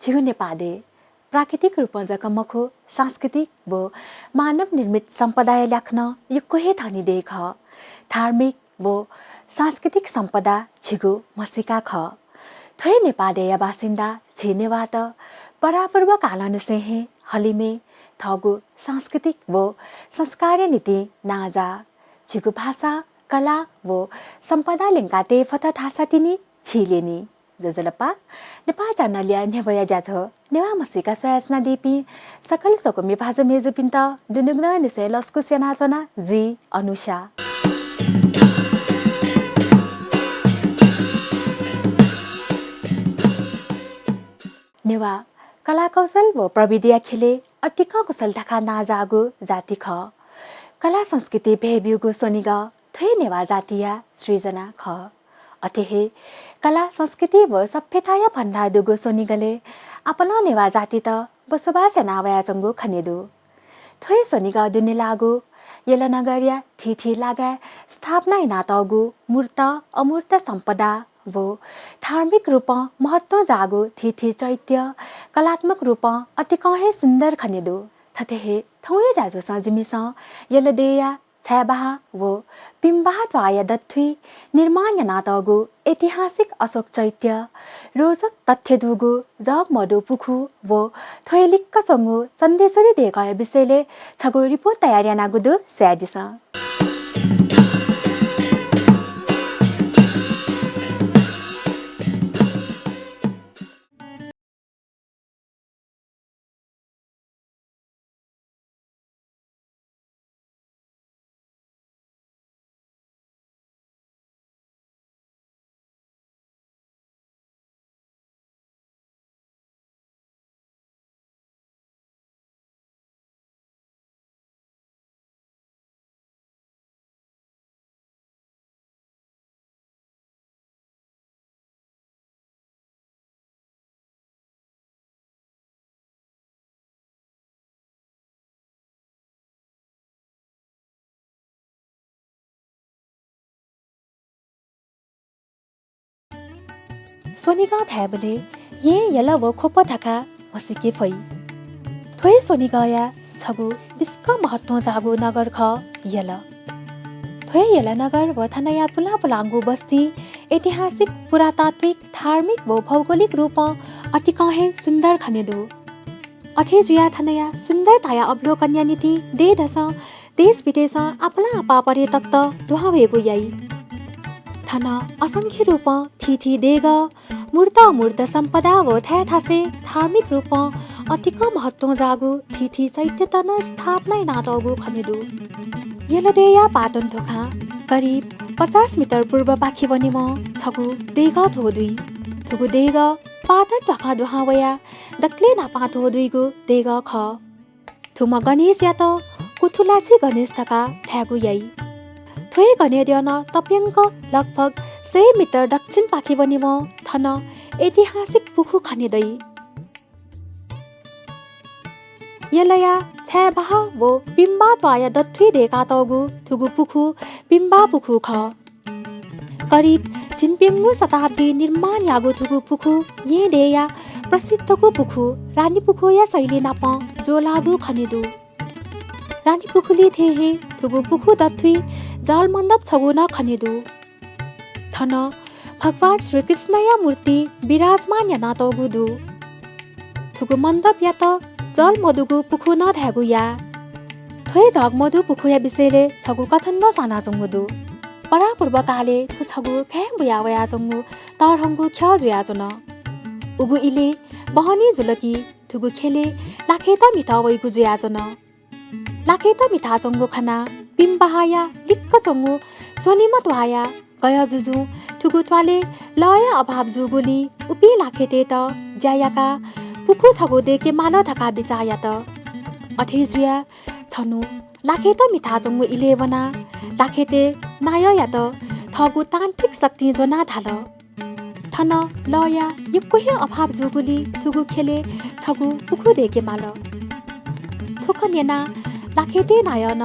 छिगु नेपादे प्राकृतिक रूपमा जकमखो सांस्कृतिक वो मानव निर्मित सम्पदा ल्याख्न यो कोही थनी देख धार्मिक वो सांस्कृतिक सम्पदा छिगु मसिका ख थोय नेपादेय बासिन्दा छिनेवा त परापूर्व कालन से हे हलिमे थगु सांस्कृतिक वो संस्कार्य नीति नाजा छिगु भाषा कला वो सम्पदा लिङ्काते फत थासा तिनी छिलेनी जजलपा नेपा चानलिया नेवया जाछ नेवा मसिका सयासना दिपी सकल सकोमी भाजा मेजु पिन्त दुनुग्न निसे लस्कु सेनाचना जी अनुषा नेवा कला कौशल व प्रविधिया खेले अतिक कुशल ढका नाजागु जाति ख कला संस्कृति भेब्युगु सोनिग थै नेवा जातिया सृजना ख अतेहे कला संस्कृति व सभ्यताया भन्दा दुगु सोनिगले आपला नेवा जाति त बसोबास नावया चंगु खनेदु थै सोनिग दुने लागु यला नगरिया थिथि लागा स्थापना नातगु मूर्त अमूर्त सम्पदा वो धार्मिक रूप महत्व जागु थिथि चैत्य कलात्मक रूप अति कहे सुन्दर खनेदु थतेहे थौय जाजु सजिमिस यलदेया छायाबाह वो बिम्बाह त्वाय दत्थुई निर्माण नातगु ऐतिहासिक अशोक चैत्य रोचक तथ्य दुगु जग मडु पुखु वो थोयलिक्क चंगु चन्देश्वरी देखाय विषयले छगु रिपोर्ट तयारी नागुदु स्यादिस सोनिगा थैबले ये यला वो खोप थका मसिके फै थोय सोनिगाया छगु बिस्क महत्व जागु नगर ख यला थोय यला नगर व थनया पुला पुलांगु बस्ती ऐतिहासिक पुरातात्विक धार्मिक व भौगोलिक रूप अति कहे सुन्दर खनेदु अथे जुया थनया सुन्दर ताया अवलोकन्या नीति दे दस देश विदेश आपला आपा पर्यटक त दुहावेगु याई थन असंख्य रूप थिथि देग मूर्त अमूर्त सम्पदा व थासे धार्मिक रूप अतिक महत्व जागु थिथि चैत्य तन स्थापना नातगु खनेदु यलदेया पाटन थोखा करिब 50 मिटर पूर्व पाखी बनिम छगु देग थोदुई थुगु देग पाटन थोखा दुहावया दक्ले ना पाथो दुईगु देग ख थुम गणेश या त कुथुलाछि गणेश थका थ्यागु याई थोय गने देन तप्यङ्क लगभग 100 मिटर दक्षिण पाखी बनिम थन ऐतिहासिक पुखु खनेदै यलया छायाबाह वो बिम्बा त्वाय दत्थुई देका तगु थुगु पुखु बिम्बा पुखु ख करिब जिनपिङ्गु शताब्दी निर्माण यागु थुगु पुखु ये देया प्रसिद्धगु पुखु रानी पुखु या शैली नाप जोलागु खनेदु रानी पुखुली थेहे थुगु पुखु दत्थुई जल मण्डप छगु न खनेदु थन भगवान श्री कृष्ण या मूर्ति विराजमान या नातगु दु थुगु मण्डप या त जल मधुगु पुखु न धागु या थोय जग मधु पुखु या विषयले छगु कथन न साना जंगु दु परापूर्व काले थु छगु खे बुया वया जंगु तरहंगु ख्या जुया जन उगु इले बहनी जुलकी थुगु खेले लाखे त मिठा वइगु जुया जन लाखे त मिठा जंगु खाना बिम्बाहाया लिक्क चंगु सोनिमत वाया गया जुजु ठुगु ट्वाले लय अभाव जुगुली उपी लाखेते त ज्यायाका पुखु छगु देके माल थका बिचाया त अथे जुया छनु लाखे त मिठा चंगु 11 लाखेते नाय या त थगु तान्त्रिक शक्ति जोना थाल थन लया युक्कोही अभाव जुगुली ठुगु खेले छगु पुखु देके माल थुकनेना लाखेते नायन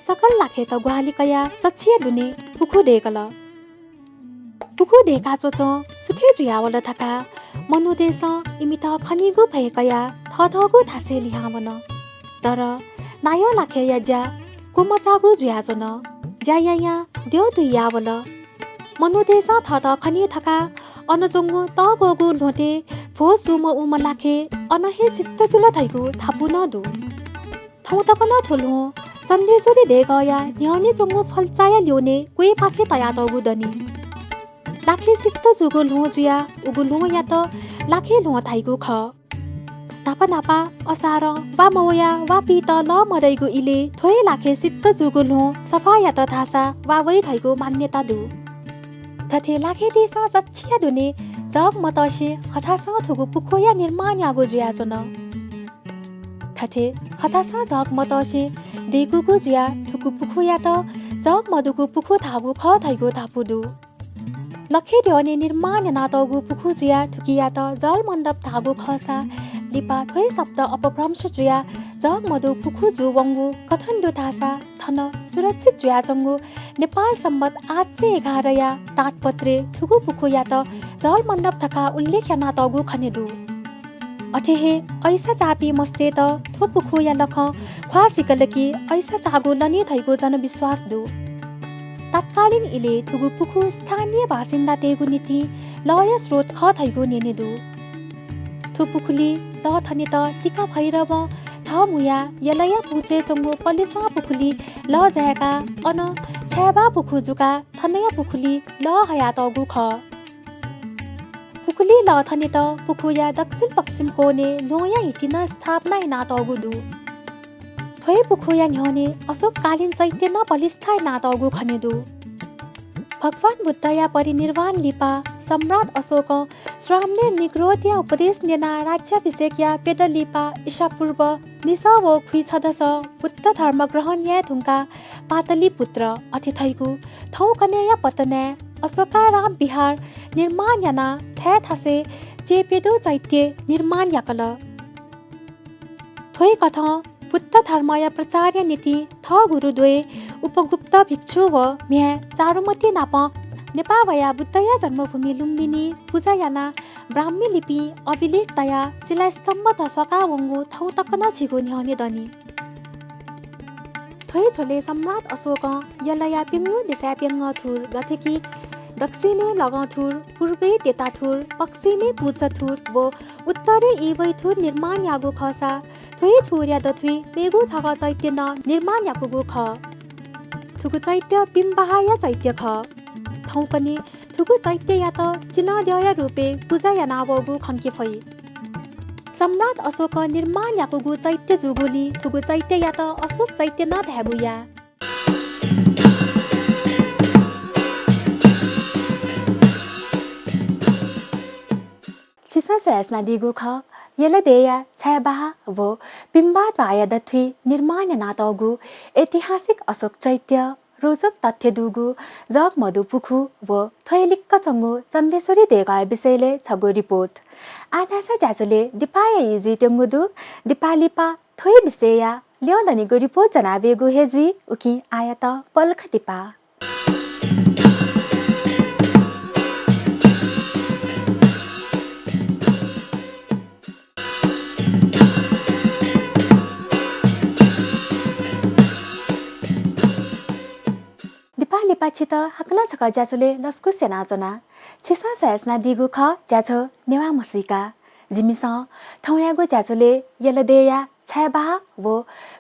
सकल लाखे त ग्वालिकया चच्छिया दुने पुखु देकल पुखु देका चोचो सुथे जुयावल थका मनुदेश इमित खनिगु भएकया थथगु थासे लिहावन तर नाय लाखे याज्या कुमचागु ज्याजन ज्याया देउ दुयावल मनुदेश थथ खनि थका अनजंगु त गगु लोटे भो सुम उम लाखे अनहे सित्त जुल थैगु थापु न दु थौ तकन थुलु चन्देश्वरी देगया न्यानी जंगु फलचाया ल्योने कुइ पाखे तया तगु दनी लाखे सित्त जुगु लो जुया उगु लो या त लाखे लो थाइगु ख नापा नापा असार वा मवया वा पित ल मदैगु इले थोइ लाखे सित्त जुगु लो सफा या त थासा वा वै थैगु मान्यता दु तथे लाखे देश सच्चिया दुने जग मतसे हतासा थुगु पुखोया निर्माण यागु जुया जन तथे हतासा जग मतसे देगुगु जुया थुगु पुखोया त जग मदुगु पुखो थाबु ख थैगु थापु दु लखे देवने निर्माण नातगु पुखु जुया थुकिया त जल मण्डप थागु खसा लिपा थोइ शब्द अपभ्रंश जुया जग मदु पुखु जु वंगु कथन दु थासा थन सुरक्षित जुया जंगु नेपाल सम्बत 811 या ताटपत्रे थुगु पुखु या त जल मण्डप थका उल्लेख नातगु खनेदु अथेहे ऐसा चापी मस्ते त थो पुखु या लख ख्वा सिकलकी ऐसा चागु लनी थैगु जनविश्वास दु तत्कालीन इले थुगु पुखु स्थानीय बासिन्दा तेगु नीति लय स्रोत ख थैगु नेनेदु थु पुखुली त थने त टिका भैरव थ मुया यलया पुचे चंगु पलेसा पुखुली ल जायका अन छ्याबा पुखु जुका थनया पुखुली ल हया तगु ख पुखुली ल थने त पुखुया दक्षिण पश्चिम कोने लोया हिटिन स्थापना ना तगु दु थोइ पुखुया न्ह्यने अशोक कालीन चैत्य न बलिष्ठाय नातगु खनेदु भगवान बुद्धया परिनिर्वाण लिपा सम्राट अशोक श्रामने निग्रोध्या उपदेश नेना राज्याभिषेक या पेद लिपा ईशा पूर्व निस वो खुइ छदस बुद्ध धर्म ग्रहण या धुङ्का पातली पुत्र अतिथैगु थौ कने या पतने अशोका राम बिहार निर्माण याना थै थासे चेपेदो चैत्य निर्माण याकल थोइ कथ बुद्ध धर्मय प्रचार्य नीति थ गुरुद्वय उपगुप्त भिक्षु व म्या चारुमती नाप नेपावया बुद्धया जन्मभूमि लुम्बिनी पूजायाना ब्राह्मी लिपि अभिलेख तया शिलास्तम्भ दशका वंगु थौ तकन छिगु न्ह्यने दनी थोइ छोले सम्राट अशोक यलया पिङ्गु दिशा पिङ्ग थुर गथेकी दक्षिणे लगथुर पूर्वे तेताथुर पश्चिमे पुजथुर व उत्तरे इवैथुर निर्माण यागु खसा थोइ थुर या दथुइ बेगु छग चैत्य न निर्माण यागु ख थुगु चैत्य बिम्बाहा या चैत्य ख थौ पनि थुगु चैत्य या त चिलदय रुपे पूजा या नावगु खङ्के फै सम्राट अशोक निर्माण यागु चैत्य जुगुली थुगु चैत्य या त अशोक चैत्य न धागु या खिसा सोयासना दिगु ख यलदेया छ्याबाहा वो बिम्बा द्वाया दथुइ निर्माण नातगु ऐतिहासिक अशोक चैत्य रोचक तथ्य दुगु जग मधु पुखु व थैलिक्क चंगु चन्देश्वरी देगाय विषयले छगु रिपोर्ट आधासा जाजुले दिपाया युजि तेंगुदु दिपालिपा थोइ विषया ल्याउँदनीगु रिपोर्ट जनाबेगु हेजुइ उकि आयत पल्ख दिपा लिपाछित हाक्न छक ज्याचोले लस्कु सेना जना छिसा सयासना दिगु ख ज्याचो नेवा मसिका जिमिस थौयागु ज्याचोले यलदेया छ्याबा वो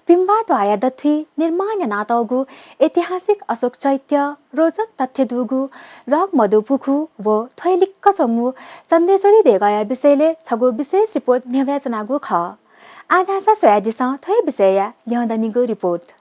पिम्बा द्वाया दथुइ निर्माण नातगु ऐतिहासिक अशोक चैत्य रोचक तथ्य दुगु जग मधु पुखु वो थैलिक्क चंगु चन्देश्वरी देगाया विषयले छगु विशेष रिपोर्ट नेव्याचनागु ख आधासा सोयादिस थै विषया ल्याउँदनीगु रिपोर्ट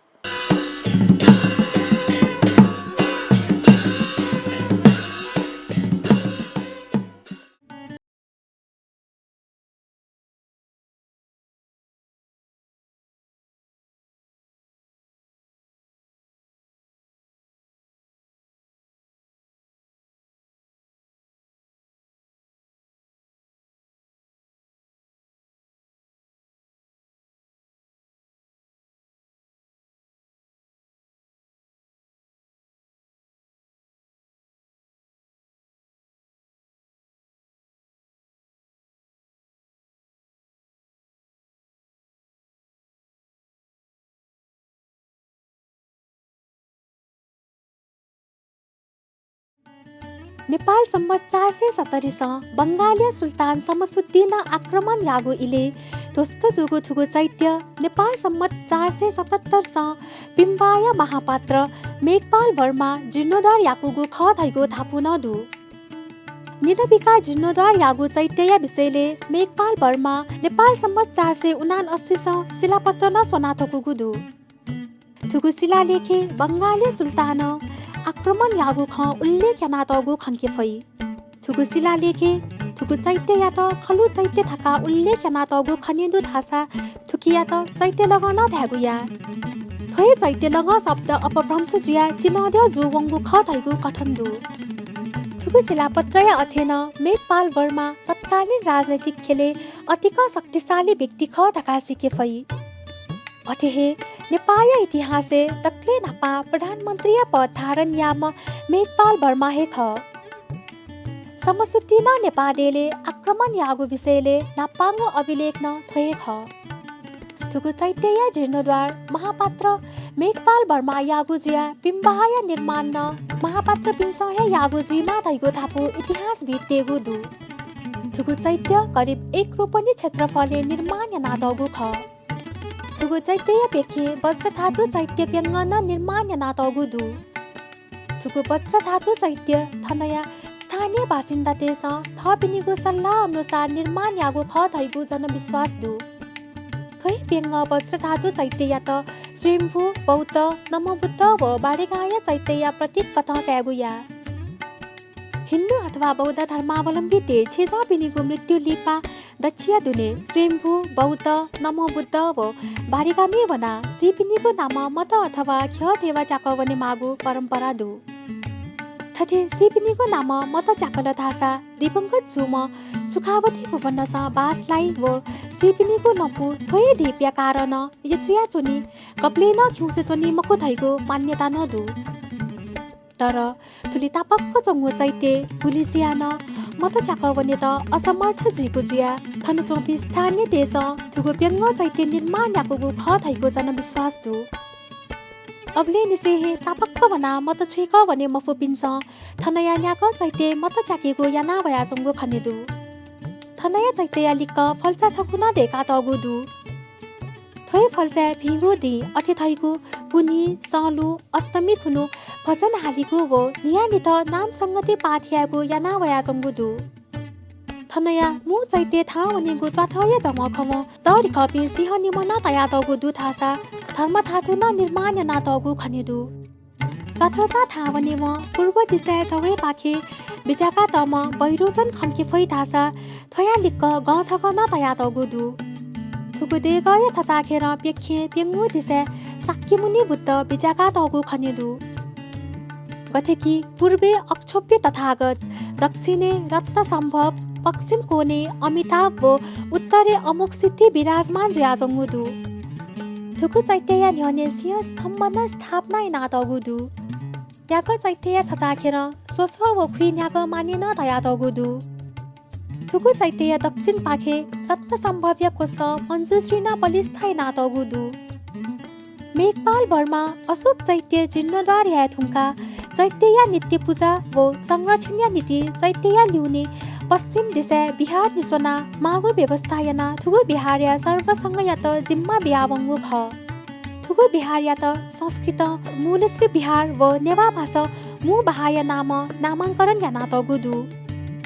नेपाल सम्मत 470 बङ्गालीय सुल्तान समसुद्दिन आक्रमण यागु इले दोस्तो जुगु थुगु चैत्य नेपाल सम्मत 477 पिम्बाया महापात्र मेघपाल वर्मा जीर्णोद्धार याकुगु ख थैगु थापु नदु निधविका जीर्णोद्धार यागु चैत्य विषयले मेघपाल वर्मा नेपाल सम्मत 479 शिलापत्र न सोनाथकुगु दु थुगु शिलालेखे बङ्गाली सुल्तान आक्रमण यागु ख उल्लेख यानातगु खङ्के फै थुगु शिलालेखे थुगु चैत्य या त खलु चैत्य थका उल्लेख यानातगु खनिदु थासा थुकिया त चैत्य लगन धागु या थै चैत्य लग शब्द अपभ्रंश जुया चिनद्य जुवंगु ख थैगु कठन्दु थुगु शिलापत्र अथेन मेघपाल वर्मा तत्कालीन राजनैतिक खेले अतिक शक्तिशाली व्यक्ति ख थका सिके फै अथेहे नेपाल इतिहासे तक्ले नपा प्रधानमन्त्री पद धारण याम मेघपाल वर्मा हे ख समसुद्दिन नेपालेले आक्रमण यागु विषयले नापाङ अभिलेख न थये ख थुगु चैत्य जीर्णोद्धार महापात्र मेघपाल वर्मा यागु जिया पिम्बाया निर्माण न महापात्र पिन्सहे यागु जिमा थैगु थापु इतिहास भित्तेगु दु थुगु चैत्य करिब 1 रोपनी क्षेत्रफलले निर्माण यानादगु ख थुगु चैत्य पेखे वज्र धातु चैत्य प्यङ्गन निर्माण यानातगु दु थुगु वज्र धातु चैत्य थनया स्थानीय बासिन्दा देश थपिनिगु सल्लाह अनुसार निर्माण यागु ख थैगु जनविश्वास दु थै प्यङ्ग वज्र धातु चैत्य या त स्वयम्भू बौद्ध नमोबुद्ध व बाडेगाया चैत्य प्रतीक कथा क्यागु या हिन्दू अथवा बौद्ध धर्मावलम्बी ते छेजा पिनिगु मृत्यु लिपा दक्षिया दुने स्वयम्भू बौद्ध नमोबुद्ध व बारेगामी वना सिपिनिगु नाम मत अथवा ख्य देवा चाकवने मागु परम्परा दु थथे सिपिनिगु नाम मत चाकल धासा दिवंगत जुम सुखावती भुवनस बासलाई व सिपिनिगु नपु थोय देप्या कारण यचुया चोनी कप्लेन खिउसे चोनी मको थैगु मान्यता नदु तर तुली तापक्क चंगु चैते पुलिसियान मत चाकवने त असमर्थ जुइगु जुया थन 24 स्थानीय देश थुगु प्यङ्ग चैते निर्माण याकुगु ख थैगु जनविश्वास दु अग्ले निसेहे तापक्क वना मत छेक वने मफु पिन्स थनया न्याक चैते मत चाकेगु याना वया चंगु खनेदु थनया चैते या लिक फल्चा छकुना देका तगु दु थोय फल्चा भिगु दि अथे थैगु पुनी सलु अष्टमी खुनु भजन हालिगु वो नियानि त नाम संगति पाथ्यागु याना वया चंगु दु थनया मु चैते था वनेगु त्वाथय जम खम तरि कपि सिंह निमन तया तगु दु थासा धर्म थातु न निर्माण याना तगु खनेदु कथता था वने म पूर्व दिशा जवे पाखे बिजाका तम बैरोजन खम्के फै थासा थया लिक्क ग छक न तया तगु दु थुगु दे गय छचाखेर पेखे पेंगु दिशा साक्य मुनि बुद्ध बिजाका तगु खनेदु कथेकी पूर्वे अक्षोभ्य तथागत दक्षिणे रत्न सम्भव पश्चिम कोणे अमिताभ व उत्तरे अमुक सिद्धि विराजमान जुयाजंगुदु थुकु चैत्य न्यने सिंह स्तम्भ न स्थापना नातगुदु याक चैत्य छचाखेर सोस व खुइ न्याक मानिन तयातगुदु थुकु चैत्य दक्षिण पाखे रत्न सम्भव्य कोस मञ्जुश्री न बलिस्थाय नातगुदु मेघपाल वर्मा अशोक चैत्य जीर्णोद्धार या थुङ्का चैत्य नित्य पूजा व संरक्षण नीति चैत्य ल्युने पश्चिम दिशा बिहार निस्वना मागु व्यवस्था याना थुगु बिहार या सर्वसंग या त जिम्मा बियावंगु ख थुगु बिहार या त संस्कृत मूलश्री बिहार व नेवा भाषा मु बहाय नाम नामाङ्करण याना तगुदु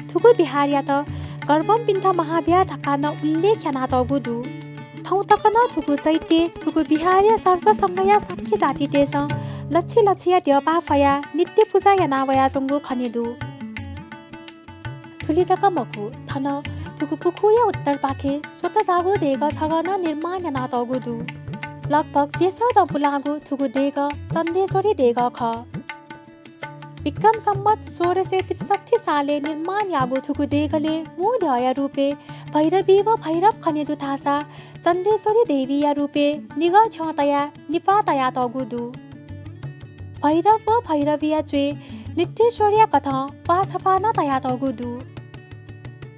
थुगु बिहार या त गर्वम पिन्थ महाविहार थकान उल्लेख याना तगुदु थौ तकन थुगु चैत्य थुगु बिहार या सर्वसंग या सख्य जाति देश लच्छी लच्छिया देवपा फया नित्य पूजा याना वया चंगु खनेदु थुली जक मकु थन थुगु पुखु या उत्तर पाखे स्वत जागु देग छगन निर्माण याना तगुदु लगभग 20 दपुलागु थुगु देग चन्देश्वरी देग ख विक्रम सम्वत 1663 साले निर्माण यागु थुगु देगले मूढय रूपे भैरवी व भैरव खनेदु थासा चन्देश्वरी देवी या रूपे निग छतया निपातया तगुदु भैरव व भैरविया चुए नित्येश्वरिया कथा पाछपाना तया तगुदु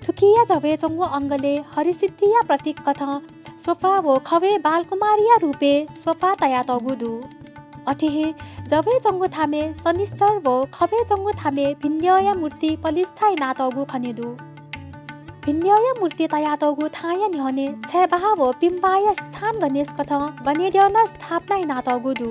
थुकिया जवे चंगु अंगले हरिसिद्धिया प्रतीक कथा सोफा व खवे बालकुमारिया रूपे सोफा तया तगुदु अथेहे जबे जंगु थामे शनिश्चर वो खबे जंगु थामे भिन्यया मूर्ति पलिस्थाई नातगु खनेदु भिन्यया मूर्ति तयातगु थाया निहने छे बहा वो पिम्बाया स्थान गणेश कथ गणेद्यना स्थापना नातगु दु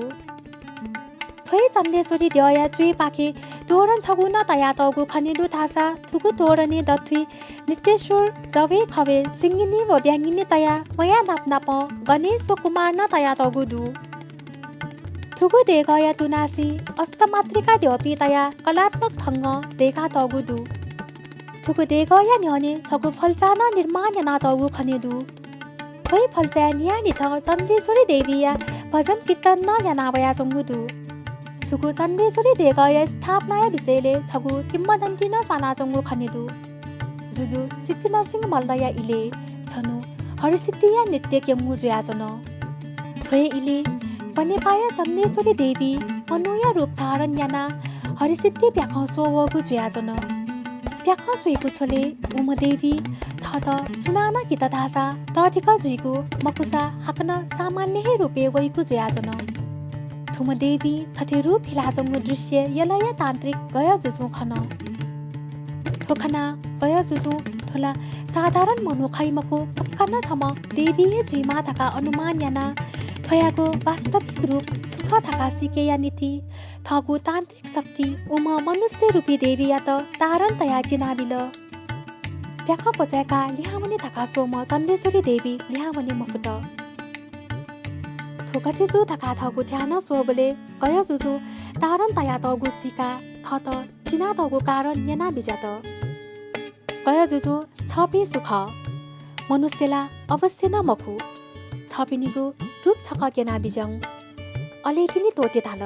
थोइ चन्देश्वरी द्यया चुई पाखे तोरण छगुना तयातगु खनेदु थासा थुगु तोरने दथुई नित्येश्वर जबे खबे सिंगिनी व ब्याङ्गिनी तया मया नाप गणेश व कुमार न तयातगु दु थुगु देगया तुनासी अस्तमात्रिका द्योपी तया कलात्मक थंग देगा तगु दु थुगु देगया न्यने छगु फलचान निर्माण ना तगु खनेदु थोइ फलचा न्यानि थ चन्देश्वरी देवीया भजन कीर्तन न यानावया जंगुदु थुगु चन्देश्वरी देगया स्थापनाया विषयले छगु किम्बदन्ती न साना जंगु खनेदु जुजु सिद्धि नरसिंह मल्दया इले छनु हरिसिद्धिया नृत्य केमु जुयाजन थोइ इले पनेपाया चन्देश्वरी देवी अनुया रूप धारण याना हरिसिद्धि व्याख सोवगु जुयाजन व्याख सुइगु छोले उमदेवी थत सुनाना कि तथासा तथिक जुइगु मकुसा हाकन सामान्य रूपे वइगु जुयाजन थुमदेवी थथे रूप हिलाजंगु दृश्य यलय तान्त्रिक गय जुजु खन थोखना गय जुजु थोला साधारण मनुखैमको पक्कन छम देवीय जुइमा थका अनुमान याना थयाको वास्तविक रूप सुख थका सिकेया नीति थगु तान्त्रिक शक्ति उम मनुष्य रूपी देवी या त तारण तया जिनाबिल व्याख पचाएका लिहामने थका सोम चन्देश्वरी देवी लिहामने मफुट थोकथे जु थका थगु ध्यान सोबले गय जुजु तारण तया तगु सिका थत जिना तगु कारण याना बिजात गय जुजु छपे सुख मनुष्यला अवश्य न मखु छपिनीगु रूप छक केना बिजङ अलेटिनी तोते थाल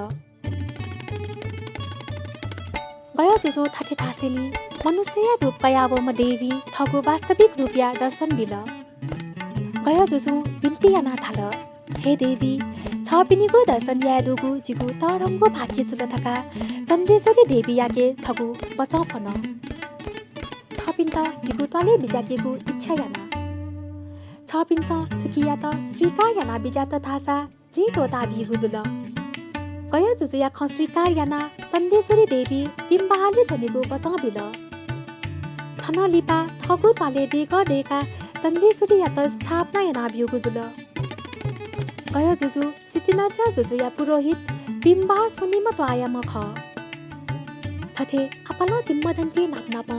गय जुजु थथे थासेली मनुष्य रूप कयावो म देवी थगु वास्तविक रूपया दर्शन बिल गय जुजु बिन्ती याना थाल हे देवी छपिनीगु दर्शन यादुगु जिगु तरंगु भाग्य चुल थका चन्देश्वरी देवी याके छगु बचाउ फन छपिन त जिगु तले बिजाकेगु इच्छा याना छपिन्छ थुकिया त स्वीकार याना बिजात थासा जी तोता बिगुजुल गय जुजुया ख स्वीकार याना चन्देश्वरी देवी बिम्बाले जनेगु बचाउ बिल थन लिपा थगु पाले देग देका चन्देश्वरी या त स्थापना याना बिगुजुल गय जुजु सितिनर्छ जुजुया पुरोहित बिम्बा सुनिम त्वाया म ख थथे अपला किम्बदन्ती नाप्नाप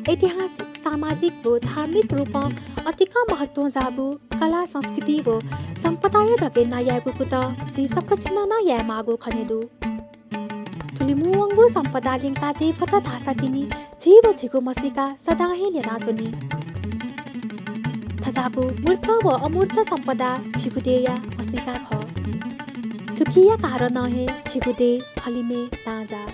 ऐतिहासिक सामाजिक व धार्मिक रूपमा अतिका महत्व जागु कला संस्कृति व सम्पदाय जगे नयागु कुत जी सकछिन न या मागु खनेदु तुलिमुवंगु सम्पदा लिंका देवता थासा तिनी जीव जिगु मसिका सदाहे लेना चुनी थजागु मूर्त व अमूर्त सम्पदा छिगुदेया मसिका ख तुकिया कारण हे छिगुदे फलिमे ताजा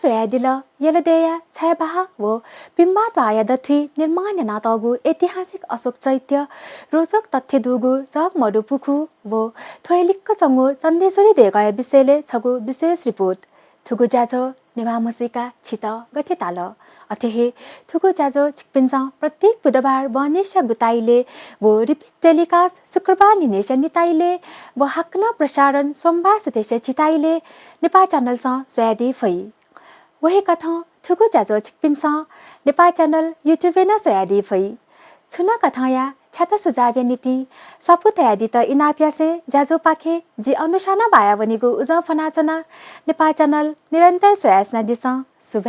सोयादिल यलदेया छयबाहा वो बिम्बा ताया दथि निर्माण नातगु ऐतिहासिक अशोक चैत्य रोचक तथ्य दुगु जग मडु पुखु वो थोयलिक्क चंगु चन्देश्वरी देगय विषयले छगु विशेष रिपोर्ट थुगु जाजो नेवामसिका छित गथे ताल अथेहे थुगु जाजो छिकपिन्छ प्रत्येक बुधबार बनेश गुताइले वो रिपिट टेलिकास्ट शुक्रबार निनेश निताइले वो हक्न प्रसारण सोमबार सुतेश छिताइले नेपाल च्यानल स सोयादी फई वही कथा थुगु जाजो छिकपिन्छ नेपाल च्यानल युट्युब न सोयादी फई छुना कथाया छाता सुझाव्य नीति सपुत यादि त इनाप्यासे जाजो पाखे जी अनुसाना बायावनीगु उज फनाचना नेपाल च्यानल निरन्तर सोयासना दिस शुभ